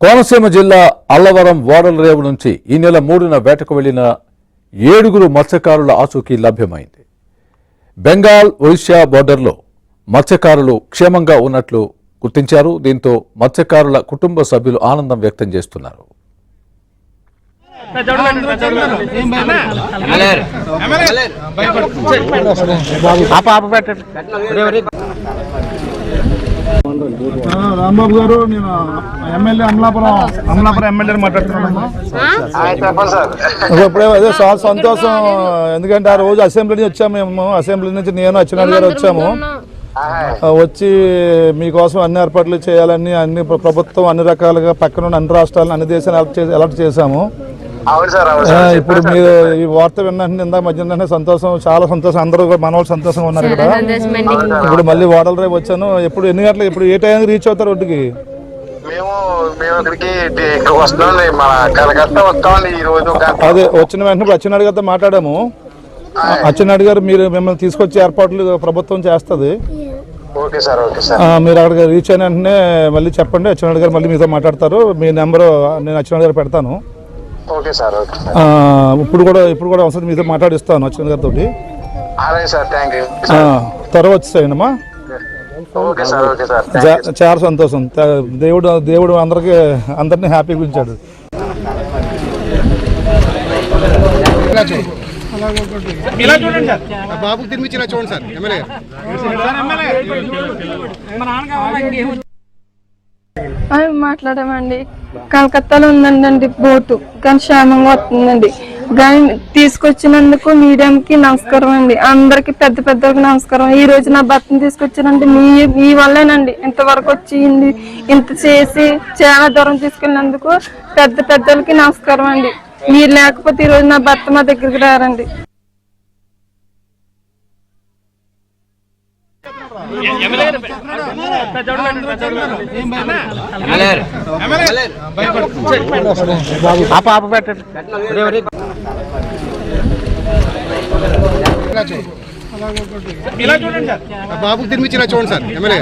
కోనసీమ జిల్లా అల్లవరం ఓడల రేవు నుంచి ఈ నెల 3న వేటకు వెళ్లిన 7 మత్స్యకారుల ఆచూకీ లభ్యమైంది. బెంగాల్ ఒడిశా బోర్డర్లో మత్స్యకారులు క్షేమంగా ఉన్నట్లు గుర్తించారు. దీంతో మత్స్యకారుల కుటుంబ సభ్యులు ఆనందం వ్యక్తం చేస్తున్నారు. రాంబాబు గారు, నేను ఎమ్మెల్యే అమలాపురం ఎమ్మెల్యే మాట్లాడుతున్నాను. ఇప్పుడే అదే చాలా సంతోషం, ఎందుకంటే ఆ రోజు అసెంబ్లీ నుంచి వచ్చాము. మేము అసెంబ్లీ నుంచి నేను అచ్చెన్నాయుడు గారు వచ్చాము. వచ్చి మీకోసం అన్ని ఏర్పాట్లు చేయాలని అన్ని ప్రభుత్వం అన్ని రకాలుగా పక్కన అన్ని రాష్ట్రాలను అన్ని దేశాలు అలర్ట్ చేశాము. ఇప్పుడు మీరు ఈ వార్త విన్నాంటే ఇందాక మధ్యాహ్నం సంతోషం, చాలా సంతోషం. అందరూ మన వాళ్ళు సంతోషంగా ఉన్నారు ఇక్కడ. ఇప్పుడు మళ్ళీ ఓడల రేపు వచ్చాను. ఎప్పుడు ఎన్ని గంటలకు, ఇప్పుడు ఏ టైంకి రీచ్ అవుతారు ఒడ్డుకి? అదే వచ్చిన వెంటనే అచ్చెన్నాయుడు గారితో మాట్లాడాము. అచ్చెన్నాయుడు గారు మిమ్మల్ని తీసుకొచ్చే ఏర్పాట్లు ప్రభుత్వం చేస్తుంది. మీరు అక్కడికి రీచ్ అయిన వెంటనే మళ్ళీ చెప్పండి. అచ్చెన్నాయుడు గారు మళ్ళీ మీతో మాట్లాడతారు. మీ నెంబరు నేను అచ్చెన్నాయుడు గారు పెడతాను. ఇప్పుడు కూడా ఒకసారి మీతో మాట్లాడిస్తాను అచ్చెన్నాయుడు గారితో. త్వరగా వచ్చేసాయమ్మా. చాలా సంతోషం. దేవుడు అందరినీ హ్యాపీగా ఉంచాడు. బాబుకి తినిపించిన చూడండి సార్. ఎమ్మెల్యే మాట్లాడామండి. కలకత్తాలో ఉందండి బోటు, కానీ క్షేమంగా వస్తుందండి. కానీ తీసుకొచ్చినందుకు మీడియంకి నమస్కారం అండి. అందరికి పెద్ద పెద్దకి నమస్కారం. ఈ రోజు నా భర్తను తీసుకొచ్చానండి. మీ వల్లేనండి ఇంతవరకు వచ్చింది. ఇంత చేసి చాలా దూరం తీసుకెళ్ళినందుకు పెద్ద పెద్దలకి నమస్కారం అండి. మీరు లేకపోతే ఈ రోజు నా భర్త మా దగ్గరికి రారండి. బాబుకి తినిపించిన చూడండి సార్. ఎమ్మెల్యే